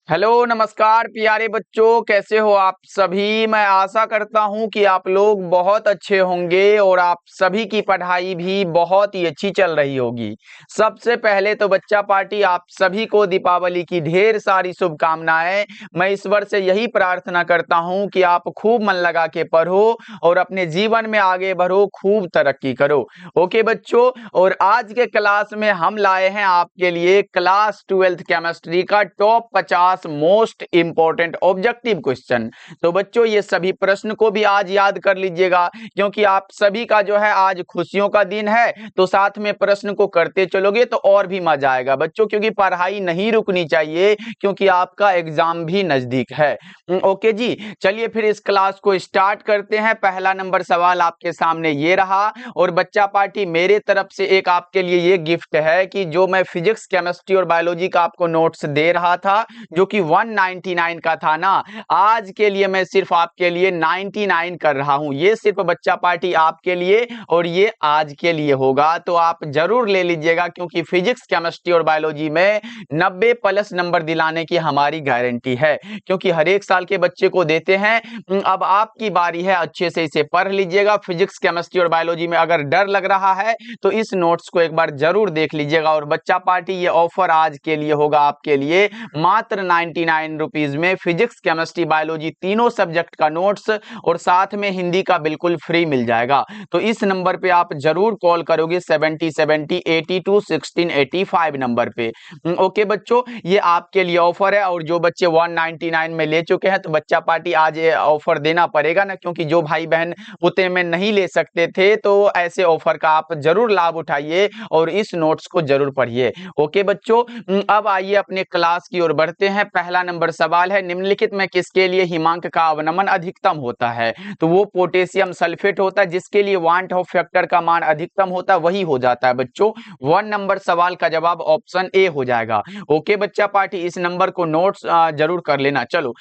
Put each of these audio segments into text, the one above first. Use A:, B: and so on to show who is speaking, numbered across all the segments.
A: Hello नमस्कार प्यारे बच्चों, कैसे हो आप सभी। मैं आशा करता हूं कि आप लोग बहुत अच्छे होंगे और आप सभी की पढ़ाई भी बहुत ही अच्छी चल रही होगी। सबसे पहले तो बच्चा पार्टी आप सभी को दीपावली की ढेर सारी शुभकामनाएं। मैं ईश्वर से यही प्रार्थना करता हूं कि आप खूब मन लगा के पढ़ो और अपने जीवन में आगे बढ़ो, खूब तरक्की करो। ओके बच्चों, और आज के क्लास में हम लाए हैं आपके लिए क्लास 12th केमिस्ट्री का top 50 most important objective question. तो बच्चों ये सभी प्रश्न को भी आज याद कर लीजिएगा, क्योंकि आप सभी का जो है आज खुशियों का दिन है, तो साथ में प्रश्न को करते चलोगे तो और भी मजा आएगा बच्चों, क्योंकि पढ़ाई नहीं रुकनी चाहिए, क्योंकि आपका एग्जाम भी नजदीक है। ओके जी, चलिए फिर इस क्लास को स्टार्ट करते हैं। पहला नंबर सवाल आपके सामने ये रहा, और बच्चा पार्टी मेरे तरफ से एक आपके लिए ये गिफ्ट है कि जो मैं फिजिक्स केमिस्ट्री और बायोलॉजी का आपको नोट्स दे रहा था, जो कि 199 का था ना, आज के लिए मैं सिर्फ आपके लिए 99 कर रहा हूं। ये सिर्फ बच्चा पार्टी आपके लिए और ये आज के लिए होगा, तो आप जरूर ले लीजिएगा, क्योंकि फिजिक्स केमिस्ट्री और बायोलॉजी में 90 प्लस नंबर दिलाने की हमारी गारंटी है, क्योंकि हर एक साल के बच्चे को देते हैं। अब आपकी बारी है, अच्छे से इसे पढ़ लीजिएगा। फिजिक्स केमिस्ट्री और बायोलॉजी में अगर डर लग रहा है तो इस नोट्स को एक बार जरूर देख लीजिएगा। और बच्चा पार्टी ये ऑफर आज के लिए होगा आपके लिए मात्र 99 रुपीज में फिजिक्स केमिस्ट्री बायोलॉजी तीनों सब्जेक्ट का नोट्स और साथ में हिंदी का बिल्कुल फ्री मिल जाएगा। तो इस नंबर पे आप जरूर कॉल करोगे 7070821685 नंबर पे। ओके बच्चों, ये आपके लिए ऑफर है, और जो बच्चे 199 में ले चुके हैं तो बच्चा पार्टी आज ये ऑफर देना पड़ेगा ना, क्योंकि जो भाई बहन उतने में नहीं ले सकते थे, तो ऐसे ऑफर का आप जरूर लाभ उठाइए और इस नोट्स को जरूर पढ़िए। ओके बच्चों, अब आइए अपने क्लास की ओर बढ़ते हैं। पहला नंबर सवाल है, निम्नलिखित में किसके लिए हिमांक का अवनमन अधिकतम होता है। तो वो पोटेशियम सल्फेट होता है, जिसके लिए वांट ऑफ फैक्टर का मान अधिकतम होता है, वही हो जाता है बच्चों। 1 नंबर सवाल का जवाब ऑप्शन ए हो जाएगा। ओके बच्चा पार्टी, इस नंबर को नोट्स जरूर कर लेना। चलो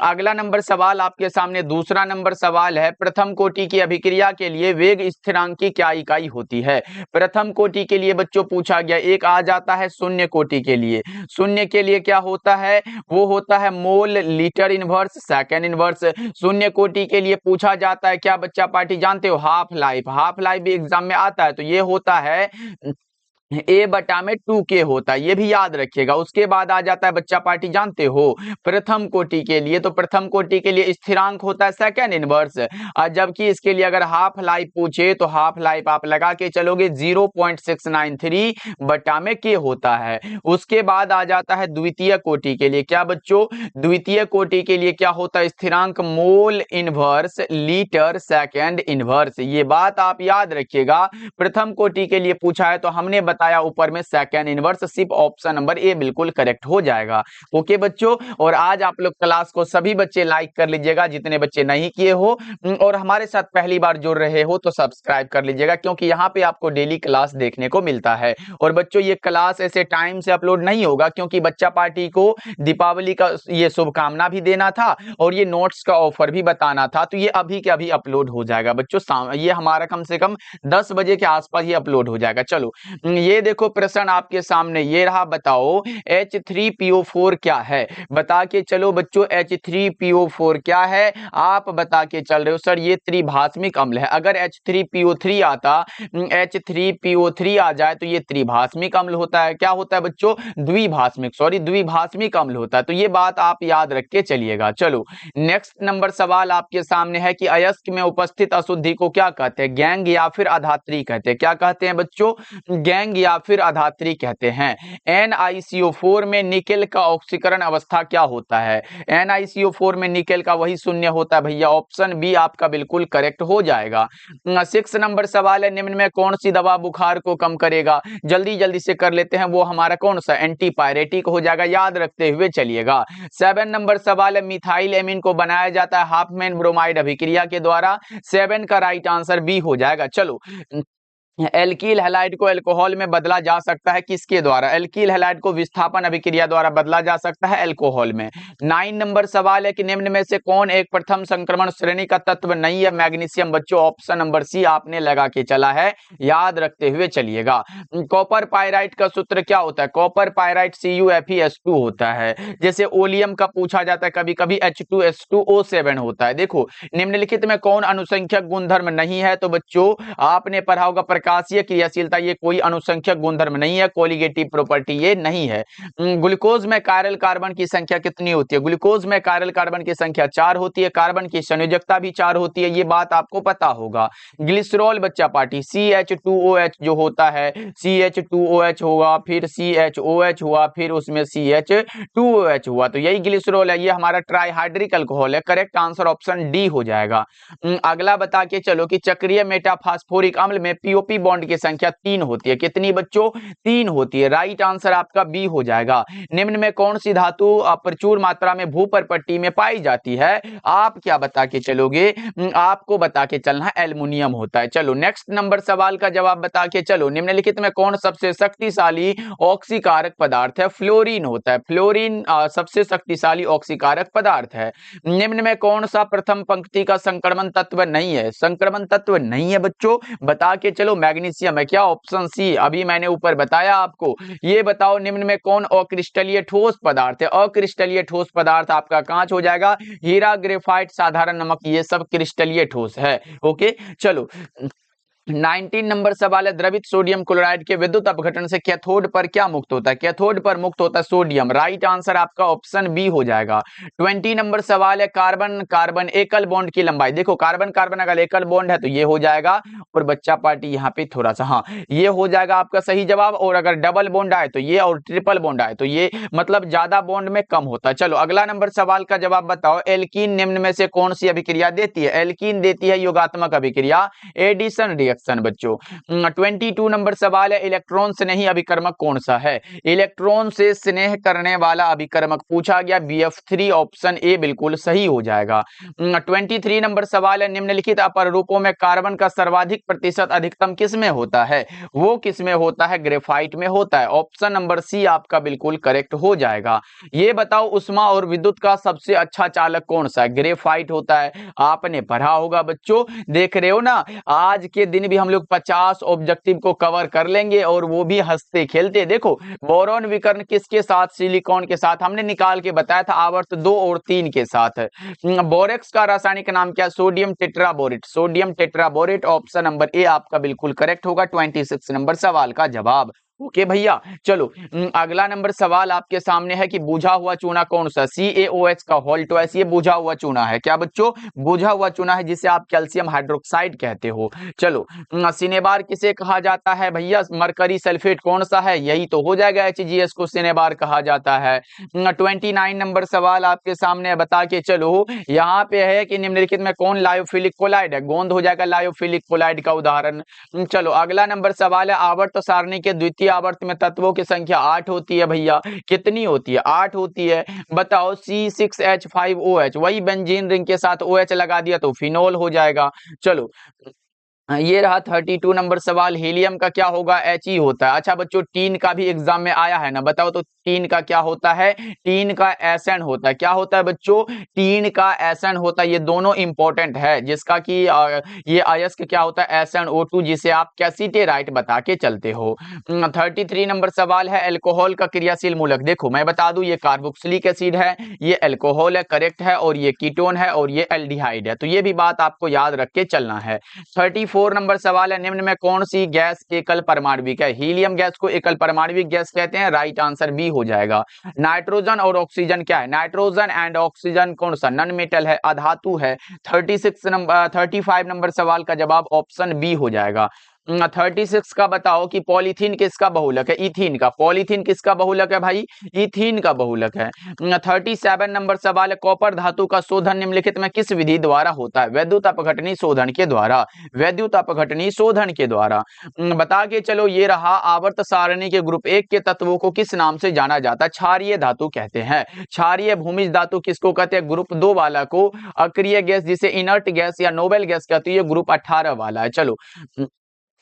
A: अगला नंबर सवाल आपके सामने, दूसरा नंबर सवाल है, प्रथम कोटि की अभिक्रिया के लिए वेग स्थिरांक की क्या इकाई होती है। प्रथम कोटि के लिए बच्चों पूछा गया, एक आ जाता है शून्य कोटि के लिए। शून्य के लिए क्या होता है, वो होता है mole litre inverse second inverse. शून्य कोटि के लिए पूछा जाता है क्या बच्चा पार्टी जानते हो, हाफ लाइफ। हाफ लाइफ भी एग्जाम में आता है, तो ये होता है ए बटा में 2k होता है, ये भी याद रखिएगा। उसके बाद आ जाता है बच्चा पार्टी जानते हो प्रथम कोटि के लिए, तो प्रथम कोटि के लिए स्थिरांक होता है सेकंड इनवर्स। जबकि इसके लिए अगर हाफ लाइफ पूछे तो हाफ लाइफ आप लगा के चलोगे 0.693 बटा में k होता है। उसके बाद आ जाता है द्वितीय कोटि के लिए, क्या बच्चों, द्वितीय कोटि के लिए क्या होता है, स्थिरांक mole inverse litre second inverse. ये बात आप याद रखिएगा। प्रथम कोटि के लिए पूछा है तो हमने बताया ऊपर में सेकंड इनवर्स, सिर्फ ऑप्शन नंबर ए बिल्कुल करेक्ट हो जाएगा। ओके बच्चों, और आज आप लोग क्लास को सभी बच्चे लाइक कर लीजिएगा जितने बच्चे नहीं किए हो, और हमारे साथ पहली बार जुड़ रहे हो तो सब्सक्राइब कर लीजिएगा, क्योंकि यहाँ पे आपको डेली क्लास देखने को मिलता है। और बच्चों ये क्लास ऐसे टाइम से अपलोड नहीं होगा, क्योंकि बच्चा पार्टी को दीपावली का ये शुभकामना भी देना था और ये नोट्स का ऑफर भी बताना था, तो ये अभी के अभी अपलोड हो जाएगा बच्चों। ये हमारा कम से कम 10 बजे के आसपास ये अपलोड हो जाएगा। चलो ये देखो प्रश्न आपके सामने ये रहा, बताओ H3PO4 क्या है। बता के चलो बच्चों, H3PO4 क्या है, आप बता के चल रहे हो सर ये त्रिभाषमिक अम्ल है। अगर H3PO3 आता, H3PO3 आ जाए तो ये त्रिभाषमिक अम्ल होता है। क्या होता है बच्चों, द्विभाषमिक अम्ल होता है। तो ये बात आप याद रख के चलिएगा। चलो नेक्स्ट नंबर सवाल आपके सामने है कि अयस्क में उपस्थित अशुद्धि को क्या कहते हैं, गैंग या फिर अधात्री कहते हैं। क्या कहते हैं बच्चों, गैंग या फिर अधात्री कहते हैं। NiCO4 में निकेल का ऑक्सीकरण अवस्था क्या होता है। NiCO4 में निकेल का वही शून्य होता है भैया, ऑप्शन बी आपका बिल्कुल करेक्ट हो जाएगा। 6 नंबर सवाल है, निम्न में कौन सी दवा बुखार को कम करेगा। जल्दी जल्दी से कर लेते हैं, वो हमारा कौन सा एंटीपायरेटिक हो जाएगा, याद रखते हुए चलिएगा। 7 नंबर सवाल है, मिथाइल एमीन को बनाया जाता है हाफमैन ब्रोमाइड अभिक्रिया के द्वारा। 7 का राइट आंसर बी हो जाएगा। चलो एल्कील हैलाइड को अल्कोहल में बदला जा सकता है किसके द्वारा? एल्कील हैलाइड को विस्थापन अभिक्रिया द्वारा बदला जा सकता है अल्कोहल में। 9 नंबर सवाल है कि निम्न में से कौन एक प्रथम संक्रमण श्रेणी का तत्व नहीं है? मैग्नीशियम। बच्चों ऑप्शन नंबर सी आपने लगा के चला है, याद रखते हुए चलिएगा। कॉपर पायराइट का सूत्र क्या होता है? कॉपर पायराइट CuFeS2 होता है। जैसे ओलियम का पूछा जाता है कभी कभी, H2S2O7 होता है। देखो निम्नलिखित में कौन अनुसंख्यक गुणधर्म नहीं है? तो बच्चों आपने पढ़ा होगा प्रकाशीय क्रियाशीलता, ये कोई अनुसंख्यक गुणधर्म नहीं है, कोलिगेटिव प्रॉपर्टी ये नहीं है। ग्लूकोज में कायरल कार्बन की संख्या कितनी होती है? ग्लूकोज में कायरल कार्बन की संख्या 4 होती है, कार्बन की संयोजकता भी 4 होती है, ये बात आपको पता होगा। ग्लिसरॉल बच्चा पार्टी CH2OH जो होता है, CH2OH होगा, फिर CHOH हुआ, फिर उसमें CH2OH हुआ, तो यही ग्लिसरॉल है, ये हमारा ट्राइहाइड्रिक अल्कोहल है। करेक्ट आंसर ऑप्शन डी हो जाएगा। अगला बता के चलो कि चक्रीय मेटाफास्फोरिक अम्ल में POP बॉन्ड की संख्या 3 होती है। कितनी बच्चों? 3 होती है। राइट आंसर आपका बी हो जाएगा। निम्न में कौन सी धातु प्रचुर मात्रा में भूपर पट्टी में पाई जाती है? आप क्या बता के चलोगे? आपको बता के चलना है एल्युमिनियम होता है। चलो नेक्स्ट नंबर सवाल का जवाब बता के चलो। निम्नलिखित में कौन सबसे शक्तिशाली ऑक्सीकारक पदार्थ है? फ्लोरीन होता है। फ्लोरीन सबसे शक्तिशाली ऑक्सीकारक पदार्थ है। निम्न में कौन सा प्रथम पंक्ति का संक्रमण तत्व नहीं है? संक्रमण तत्व नहीं है बच्चों, बता के चलो। मैग्नीशियम है क्या? ऑप्शन सी, अभी मैंने ऊपर बताया आपको। ये बताओ निम्न में कौन अक्रिस्टलीय ठोस पदार्थ है? अक्रिस्टलीय ठोस पदार्थ आपका कांच हो जाएगा, हीरा, ग्रेफाइट, साधारण नमक, ये सब क्रिस्टलीय ठोस है। ओके चलो 19 नंबर सवाल है, द्रवित सोडियम क्लोराइड के विद्युत अपघटन से कैथोड पर क्या मुक्त होता है? कैथोड पर मुक्त होता है सोडियम। राइट आंसर आपका ऑप्शन बी हो जाएगा। 20 नंबर सवाल है, कार्बन कार्बन एकल बॉन्ड की लंबाई। देखो कार्बन कार्बन अगर एकल बॉन्ड है तो ये हो जाएगा, और बच्चा पार्टी यहाँ पे थोड़ा सा, हाँ ये हो जाएगा आपका सही जवाब। और अगर डबल बॉन्ड आए तो ये, और ट्रिपल बॉन्ड आए तो ये, मतलब ज्यादा बॉन्ड में कम होता है। चलो अगला नंबर सवाल का जवाब बताओ। एल्कीन निम्न में से कौन सी अभिक्रिया देती है? एल्कीन देती है योगात्मक अभिक्रिया, एडिशन रिएक्शन बच्चों। 22 नंबर सवाल है, इलेक्ट्रॉन स्नेही अभिकर्मक कौन सा है? इलेक्ट्रॉन से स्नेह करने वाला अभिकर्मक पूछा गया, BF3 ऑप्शन ए बिल्कुल सही हो जाएगा। 23 नंबर सवाल है, निम्नलिखित अपर रूपों में कार्बन का सर्वाधिक प्रतिशत अधिकतम किस में होता है? वो किस में होता है? ग्रेफाइट में होता है। ऑप्शन नंबर सी आपका बिल्कुल करेक्ट हो जाएगा। ये बताओ उष्मा और विद्युत का सबसे अच्छा चालक कौन सा है? ग्रेफाइट होता है। आपने पढ़ा होगा बच्चों, देख रहे हो ना, आज के दिन भी हम लोग 50 ऑब्जेक्टिव को कवर कर लेंगे, और वो भी हंसते खेलते। देखो बोरॉन विकर्ण किसके साथ? सिलिकॉन के साथ। हमने निकाल के बताया था आवर्त 2 और 3 के साथ। बोरेक्स का रासायनिक नाम क्या? Sodium tetraborate. Sodium tetraborate option number A आपका बिल्कुल करेक्ट होगा 26 नंबर सवाल का जवाब। ओके भैया चलो अगला नंबर सवाल आपके सामने है कि बुझा हुआ चूना कौन सा? CaOH का होल ट्वाइस, ये बुझा हुआ चूना है। क्या बच्चों? बुझा हुआ चूना है, जिसे आप कैल्शियम हाइड्रोक्साइड कहते हो। चलो सिनेबार किसे कहा जाता है भैया? मरकरी सल्फेट कौन सा है? यही तो हो जाएगा, HGS को सिनेबार कहा जाता है। 29 नंबर सवाल आपके सामने, बता के चलो। यहाँ पे है कि निम्नलिखित में कौन लायोफिलिक कोलाइड है? गोंद हो जाएगा लायोफिलिक कोलाइड का उदाहरण। चलो अगला नंबर सवाल है, आवर्त सारणी के द्वितीय आवर्त में तत्वों की संख्या 8 होती है भैया। कितनी होती है? 8 होती है। बताओ C6H5OH, वही बेंजीन रिंग के साथ OH लगा दिया तो फिनोल हो जाएगा। चलो ये रहा 32 नंबर सवाल, हीलियम का क्या होगा? He होता है। अच्छा बच्चों टीन का भी एग्जाम में आया है ना, बताओ तो टीन का क्या होता है? टीन का एसन होता है। क्या होता है बच्चों? टीन का एसन होता है। ये दोनों इंपॉर्टेंट है, जिसका कि ये अयस्क क्या होता है? SnO2, जिसे आप कैसिटेराइट बता के चलते हो। 33 नंबर सवाल है, अल्कोहल का क्रियाशील मूलक। देखो मैं बता दूं, ये कार्बोक्सिलिक एसिड है, ये अल्कोहल है, करेक्ट है, और ये कीटोन है, और ये एल्डिहाइड है। तो ये भी बात आपको याद रख के चलना है। 34 नंबर सवाल है, निम्न में कौन सी गैस एकल परमाणविक है? हीलियम गैस को एकल परमाणविक गैस कहते हैं। राइट आंसर बी हो जाएगा। नाइट्रोजन और ऑक्सीजन क्या है? नाइट्रोजन एंड ऑक्सीजन कौन सा? नॉन मेटल है, अधातु है। 35 नंबर सवाल का जवाब ऑप्शन बी हो जाएगा। 36 का बताओ कि पॉलीथीन किसका बहुलक है? इथीन का। पॉलीथीन किसका बहुलक है भाई? इथीन का बहुलक है। 37 नंबर सवाल है, कॉपर धातु का शोधन निम्नलिखित में किस विधि द्वारा होता है? वैद्युत अपघटनी शोधन के द्वारा। वैद्युत अपघटनी शोधन के द्वारा। बता के चलो ये रहा, आवर्त सारणी के ग्रुप 1 के तत्वों को किस नाम से जाना जाता है? क्षारीय धातु कहते हैं। क्षारीय भूमिज धातु किसको कहते हैं? ग्रुप 2 वाला को। अक्रिय गैस जिसे इनर्ट गैस या नोबेल गैस कहते हैं, ये ग्रुप 18 वाला है। चलो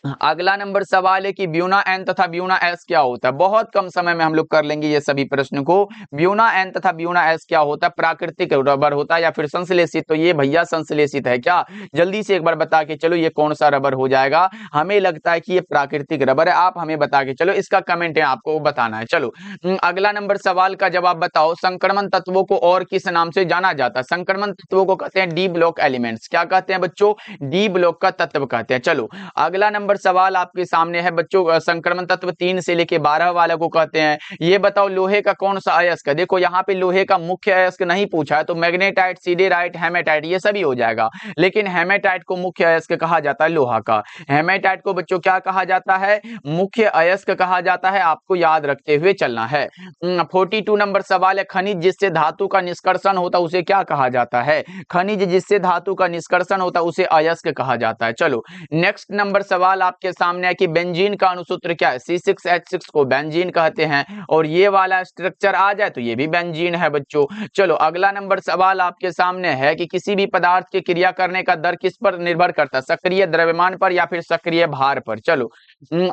A: अगला नंबर सवाल है कि ब्यूना एन तथा ब्यूना एस क्या होता है। बहुत कम समय में हम लोग कर लेंगे ये सभी प्रश्न को। ब्यूना एन तथा ब्यूना एस क्या होता है? प्राकृतिक रबर होता है या फिर संश्लेषित? तो ये भैया संश्लेषित है क्या? जल्दी से एक बार बता के चलो ये कौन सा रबर हो जाएगा। हमें लगता है कि ये प्राकृतिक रबर है, आप हमें बता के चलो, इसका कमेंट है आपको बताना है। चलो अगला नंबर सवाल का जवाब बताओ। संक्रमण तत्वों को और किस नाम से जाना जाता है? संक्रमण तत्वों को कहते हैं डी ब्लॉक एलिमेंट्स। क्या कहते हैं बच्चों? डी ब्लॉक का तत्व कहते हैं। चलो अगला नंबर सवाल आपके सामने है बच्चों। संक्रमण तत्व 3 से लेके 12 वाले को कहते हैं। ये बताओ लोहे का कौन सा अयस्क है? देखो यहाँ पे लोहे का मुख्य अयस्क नहीं पूछा है, तो मैग्नेटाइट, सिडेराइट, हेमेटाइट ये सभी हो जाएगा, लेकिन हेमेटाइट को मुख्य अयस्क कहा जाता है लोहा का। हेमेटाइट को बच्चों क्या कहा जाता है? मुख्य अयस्क कहा जाता है। आपको याद रखते हुए चलना है। 42 नंबर सवाल है। खनिज जिससे धातु का निष्कर्षण होता है उसे क्या कहा जाता है? खनिज जिससे धातु का निष्कर्षण होता है उसे अयस्क कहा जाता है। चलो नेक्स्ट नंबर सवाल आपके सामने है कि बेंजीन का अणुसूत्र क्या है? C6H6 को बेंजीन कहते हैं, और ये वाला स्ट्रक्चर आ जाए तो ये भी बेंजीन है बच्चों। चलो अगला नंबर सवाल आपके सामने है कि किसी भी पदार्थ की क्रिया करने का दर किस पर निर्भर करता है? सक्रिय द्रव्यमान पर या फिर सक्रिय भार पर? चलो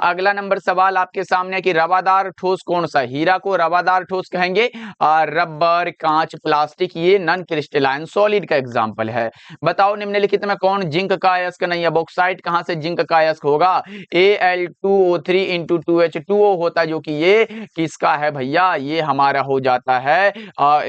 A: अगला नंबर सवाल आपके सामने है कि रवादार ठोस कौन सा? हीरा को रवादार ठोस कहेंगे। रबर, कांच, प्लास्टिक ये नॉन क्रिस्टलाइन सॉलिड का एग्जाम्पल है। बताओ निम्नलिखित में कौन जिंक का अयस्क नहीं है? बॉक्साइट कहां से जिंक का अयस्क होगा? Al2O3 इंटू 2H2O होता है, जो कि ये किसका है भैया? ये हमारा हो जाता है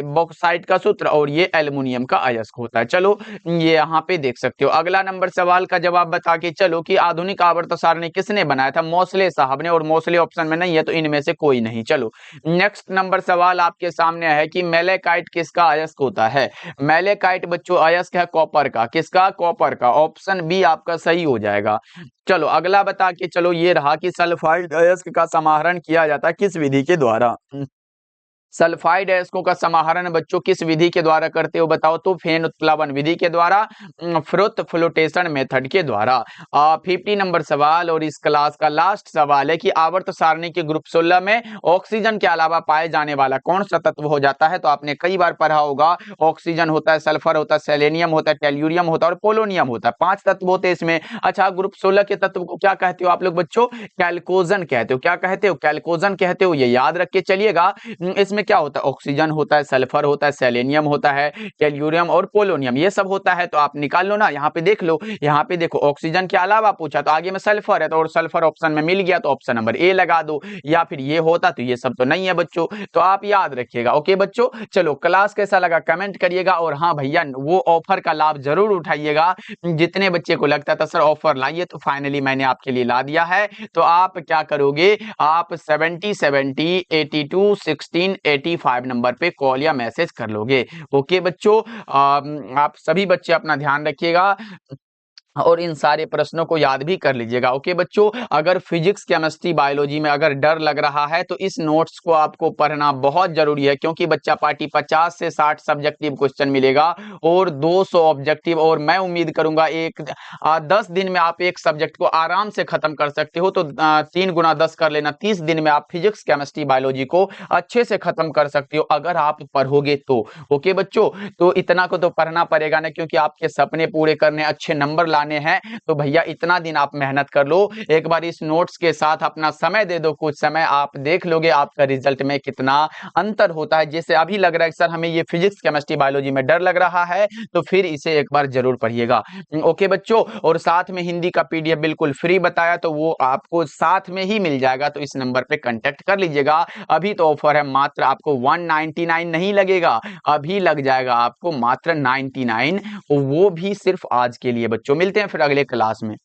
A: बॉक्साइट का सूत्र, और ये एल्युमिनियम का अयस्क होता है। चलो ये यहाँ पे देख सकते हो। अगला नंबर सवाल का जवाब बता के चलो कि आधुनिक आवर्त सारणी किसने बनाया था? मोसले साहब ने, और मोसले ऑप्शन में नहीं है तो इनमें से कोई नहीं। चलो नेक्स्ट नंबर सवाल आपके सामने है कि मेलेकाइट किसका अयस्क होता है? मेलेकाइट बच्चों अयस्क है कॉपर का। किसका? कॉपर का। ऑप्शन बी आपका सही हो जाएगा। चलो अगला बता के चलो, ये रहा कि सल्फाइड अयस्क का समाहरण किया जाता है किस विधि के द्वारा? सल्फाइड अयस्कों का समाहरण बच्चों किस विधि के द्वारा करते हो बताओ? तो फेन उत्प्लावन विधि के द्वारा, फ्रुत फ्लोटेशन मेथड के द्वारा। 50 नंबर सवाल और इस क्लास का लास्ट सवाल है कि आवर्त सारणी के ग्रुप 16 में ऑक्सीजन के अलावा पाए जाने वाला कौन सा तत्व हो जाता है? तो आपने कई बार पढ़ा होगा, ऑक्सीजन होता है, सल्फर होता है, सेलेनियम होता है, टेल्यूरियम होता है और पोलोनियम होता है। 5 तत्व होते हैं इसमें। अच्छा ग्रुप 16 के तत्व को क्या कहते हो आप लोग बच्चों? कैल्कोजन कहते हो। क्या कहते हो? कैल्कोजन कहते हो। ये याद रख के चलिएगा। इसमें क्या होता है? ऑक्सीजन होता है, सल्फर होता है, सेलेनियम होता है, टेल्यूरियम और पोलोनियम ये सब होता है। तो आप निकाल लो ना, यहाँ पे देख लो। यहाँ पे देखो ऑक्सीजन के अलावा पूछा तो आगे में सल्फर है, तो और सल्फर ऑप्शन में मिल गया तो ऑप्शन नंबर ए लगा दो, या फिर ये होता तो ये सब तो नहीं है बच्चों। तो आप याद रखिएगा। ओके बच्चों, चलो क्लास कैसा लगा कमेंट करिएगा, और हाँ भैया वो ऑफर का लाभ जरूर उठाइएगा। जितने बच्चे को लगता था सर ऑफर लाइए, तो फाइनली मैंने आपके लिए ला दिया है। तो आप क्या करोगे? आप 70 70 82 16 85 नंबर पे कॉल या मैसेज कर लोगे। ओके बच्चों, आप सभी बच्चे अपना ध्यान रखिएगा और इन सारे प्रश्नों को याद भी कर लीजिएगा। ओके बच्चों, अगर फिजिक्स, केमिस्ट्री, बायोलॉजी में अगर डर लग रहा है तो इस नोट्स को आपको पढ़ना बहुत जरूरी है, क्योंकि बच्चा पार्टी 50 से 60 सब्जेक्टिव क्वेश्चन मिलेगा और 200 ऑब्जेक्टिव, और मैं उम्मीद करूंगा 10 दिन में आप एक सब्जेक्ट को आराम से खत्म कर सकते हो। तो 3 गुना 10 कर लेना, 30 दिन में आप फिजिक्स, केमिस्ट्री, बायोलॉजी को अच्छे से खत्म कर सकते हो अगर आप पढ़ोगे तो। ओके बच्चों, तो इतना को तो पढ़ना पड़ेगा ना, क्योंकि आपके सपने पूरे करने, अच्छे नंबर लाने हैं। तो भैया इतना दिन आप मेहनत कर लो, एक बार इस नोट्स के साथ अपना समय दे दो, कुछ समय आप देख लोगे आपका रिजल्ट में कितना अंतर होता है। जैसे अभी लग रहा है सर हमें ये फिजिक्स, केमिस्ट्री, बायोलॉजी में डर लग रहा है, तो फिर इसे एक बार जरूर पढ़िएगा। ओके बच्चों, और साथ में हिंदी का पीडीएफ बिल्कुल फ्री बताया, तो वो आपको साथ में ही मिल जाएगा। तो इस नंबर पे कांटेक्ट कर लीजिएगा। अभी तो ऑफर है, मात्र आपको 199 नहीं लगेगा, अभी लग जाएगा आपको मात्र 99, वो भी सिर्फ आज के लिए बच्चों। मिलते हैं फिर अगले क्लास में।